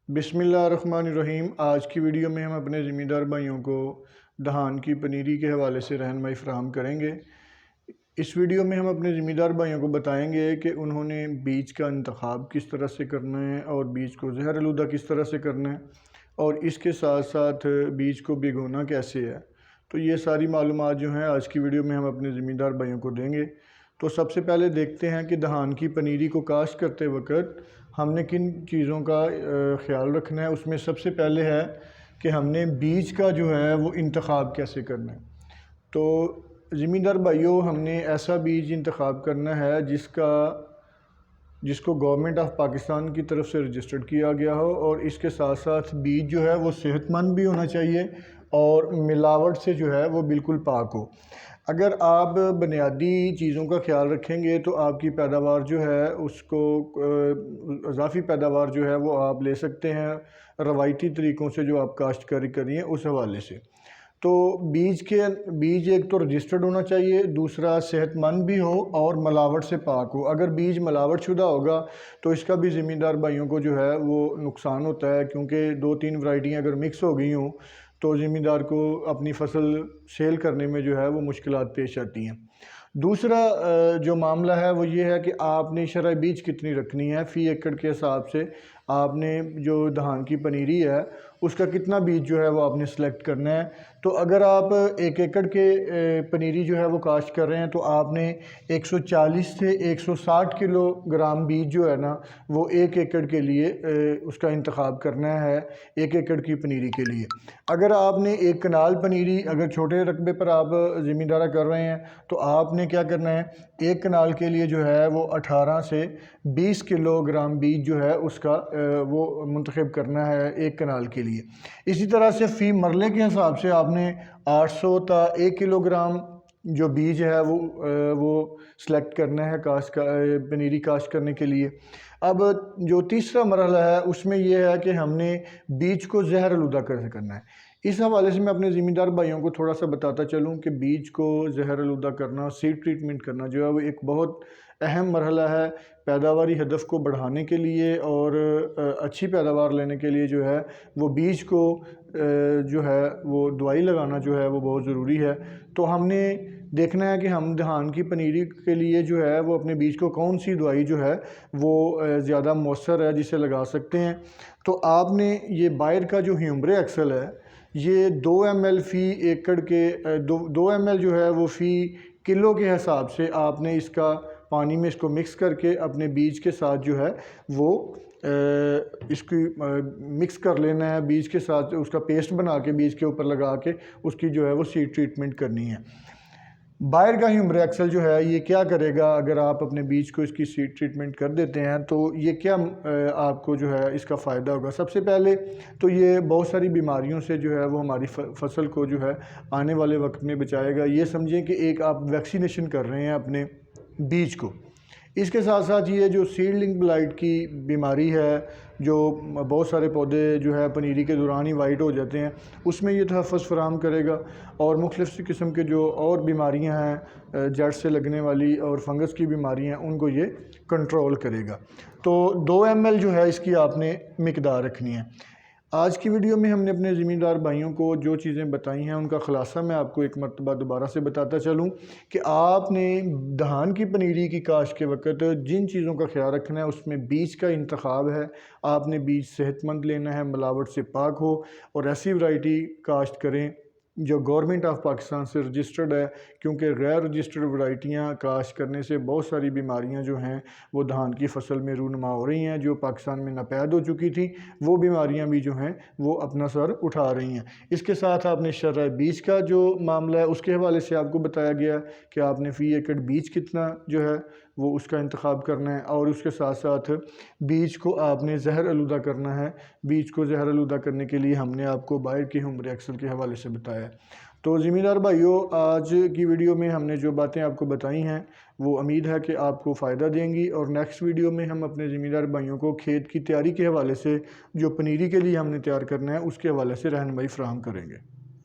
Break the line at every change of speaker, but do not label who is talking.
بسم اللہ الرحمن الرحیم۔ آج کی ویڈیو میں ہم اپنے زمیندار بھائیوں کو دہان کی پنیری کے حوالے سے رہنمائی فراہم کریں گے۔ اس ویڈیو میں ہم اپنے زمیندار بھائیوں کو بتائیں گے کہ انہوں نے بیج کا انتخاب کس طرح سے کرنا ہے اور بیج کو زہر آلودہ کس طرح سے کرنا ہے، اور اس کے ساتھ ساتھ بیج کو بھگونا کیسے ہے۔ تو یہ ساری معلومات جو ہیں آج کی ویڈیو میں ہم اپنے زمیندار بھائیوں کو دیں گے۔ تو سب سے پہلے دیکھتے ہیں کہ دہان کی پنیری کو کاشت کرتے وقت ہم نے کن چیزوں کا خیال رکھنا ہے۔ اس میں سب سے پہلے ہے کہ ہم نے بیج کا جو ہے وہ انتخاب کیسے کرنا ہے۔ تو زمیندار بھائیوں، ہم نے ایسا بیج انتخاب کرنا ہے جس کو گورنمنٹ آف پاکستان کی طرف سے رجسٹرڈ کیا گیا ہو، اور اس کے ساتھ ساتھ بیج جو ہے وہ صحت مند بھی ہونا چاہیے اور ملاوٹ سے جو ہے وہ بالکل پاک ہو۔ اگر آپ بنیادی چیزوں کا خیال رکھیں گے تو آپ کی پیداوار جو ہے اس کو اضافی پیداوار جو ہے وہ آپ لے سکتے ہیں روایتی طریقوں سے جو آپ کاشتکاری کری ہیں اس حوالے سے۔ تو بیج ایک تو رجسٹرڈ ہونا چاہیے، دوسرا صحت مند بھی ہو اور ملاوٹ سے پاک ہو۔ اگر بیج ملاوٹ شدہ ہوگا تو اس کا بھی زمیندار بھائیوں کو جو ہے وہ نقصان ہوتا ہے، کیونکہ 2-3 ورائٹیاں اگر مکس ہو گئی ہوں تو زمیندار کو اپنی فصل سیل کرنے میں جو ہے وہ مشکلات پیش آتی ہیں۔ دوسرا جو معاملہ ہے وہ یہ ہے کہ آپ نے شرح بیج کتنی رکھنی ہے۔ فی ایکڑ کے حساب سے آپ نے جو دہان کی پنیری ہے اس کا کتنا بیج جو ہے وہ آپ نے سلیکٹ کرنا ہے۔ تو اگر آپ 1 ایکڑ کے پنیری جو ہے وہ کاشت کر رہے ہیں تو آپ نے 140 سے 160 کلو گرام بیج جو ہے نا وہ 1 ایکڑ کے لیے اس کا انتخاب کرنا ہے، 1 ایکڑ کی پنیری کے لیے۔ اگر آپ نے 1 کنال پنیری اگر چھوٹے رقبے پر آپ زمیندارہ کر رہے ہیں تو آپ نے کیا کرنا ہے، 1 کنال کے لیے جو ہے وہ 18 سے 20 کلو گرام بیج جو ہے اس کا وہ منتخب کرنا ہے 1 کنال کے لیے۔ اسی طرح سے فی مرلے کے حساب سے آپ نے 800 تا 1 کلو گرام جو بیج ہے وہ سلیکٹ کرنا ہے پنیری کاشت کرنے کے لیے۔ اب جو تیسرا مرحلہ ہے اس میں یہ ہے کہ ہم نے بیج کو زہر آلودہ کیسے کرنا ہے۔ اس حوالے سے میں اپنے زمیندار بھائیوں کو تھوڑا سا بتاتا چلوں کہ بیج کو زہر آلودہ کرنا، سیڈ ٹریٹمنٹ کرنا جو ہے وہ ایک بہت اہم مرحلہ ہے پیداواری ہدف کو بڑھانے کے لیے، اور اچھی پیداوار لینے کے لیے جو ہے وہ بیج کو جو ہے وہ دوائی لگانا جو ہے وہ بہت ضروری ہے۔ تو ہم نے دیکھنا ہے کہ ہم دہان کی پنیری کے لیے جو ہے وہ اپنے بیج کو کون سی دوائی جو ہے وہ زیادہ مؤثر ہے جسے لگا سکتے ہیں۔ تو آپ نے یہ بائر کا جو ہیومرے ایکسل ہے یہ 2 ml فی ایکڑ کے 2 ml جو ہے وہ فی کلو کے حساب سے آپ نے اس کا پانی میں اس کو مکس کر کے اپنے بیج کے ساتھ جو ہے وہ اس کی مکس کر لینا ہے، بیج کے ساتھ اس کا پیسٹ بنا کے بیج کے اوپر لگا کے اس کی جو ہے وہ سیڈ ٹریٹمنٹ کرنی ہے۔ بائر کا ہیومرے ایکسل جو ہے یہ کیا کرے گا، اگر آپ اپنے بیج کو اس کی سیڈ ٹریٹمنٹ کر دیتے ہیں تو یہ کیا آپ کو جو ہے اس کا فائدہ ہوگا۔ سب سے پہلے تو یہ بہت ساری بیماریوں سے جو ہے وہ ہماری فصل کو جو ہے آنے والے وقت میں بچائے گا۔ یہ سمجھیں کہ ایک آپ ویکسینیشن کر رہے ہیں اپنے بیج کو۔ اس کے ساتھ ساتھ یہ جو سیڈلنگ بلائٹ کی بیماری ہے جو بہت سارے پودے جو ہے پنیری کے دوران ہی وائٹ ہو جاتے ہیں، اس میں یہ تحفظ فراہم کرے گا، اور مختلف قسم کے جو اور بیماریاں ہیں جڑ سے لگنے والی اور فنگس کی بیماریاں ہیں ان کو یہ کنٹرول کرے گا۔ تو 2 ml جو ہے اس کی آپ نے مقدار رکھنی ہے۔ آج کی ویڈیو میں ہم نے اپنے زمیندار بھائیوں کو جو چیزیں بتائی ہیں ان کا خلاصہ میں آپ کو ایک مرتبہ دوبارہ سے بتاتا چلوں کہ آپ نے دہان کی پنیری کی کاشت کے وقت جن چیزوں کا خیال رکھنا ہے اس میں بیج کا انتخاب ہے۔ آپ نے بیج صحت مند لینا ہے، ملاوٹ سے پاک ہو، اور ایسی ورائٹی کاشت کریں جو گورنمنٹ آف پاکستان سے رجسٹرڈ ہے، کیونکہ غیر رجسٹرڈ ورائٹیاں کاشت کرنے سے بہت ساری بیماریاں جو ہیں وہ دہان کی فصل میں رونما ہو رہی ہیں، جو پاکستان میں ناپید ہو چکی تھی وہ بیماریاں بھی جو ہیں وہ اپنا سر اٹھا رہی ہیں۔ اس کے ساتھ آپ نے شرح بیج کا جو معاملہ ہے اس کے حوالے سے آپ کو بتایا گیا کہ آپ نے فی ایکڑ بیج کتنا جو ہے وہ اس کا انتخاب کرنا ہے، اور اس کے ساتھ ساتھ بیج کو آپ نے زہر آلودہ کرنا ہے۔ بیج کو زہر آلودہ کرنے کے لیے ہم نے آپ کو بائر کے ہیومرے ایکسل کے حوالے سے بتایا ہے۔ تو زمیندار بھائیوں، آج کی ویڈیو میں ہم نے جو باتیں آپ کو بتائی ہیں وہ امید ہے کہ آپ کو فائدہ دیں گی، اور نیکسٹ ویڈیو میں ہم اپنے زمیندار بھائیوں کو کھیت کی تیاری کے حوالے سے جو پنیری کے لیے ہم نے تیار کرنا ہے اس کے حوالے سے رہنمائی فراہم کریں گے۔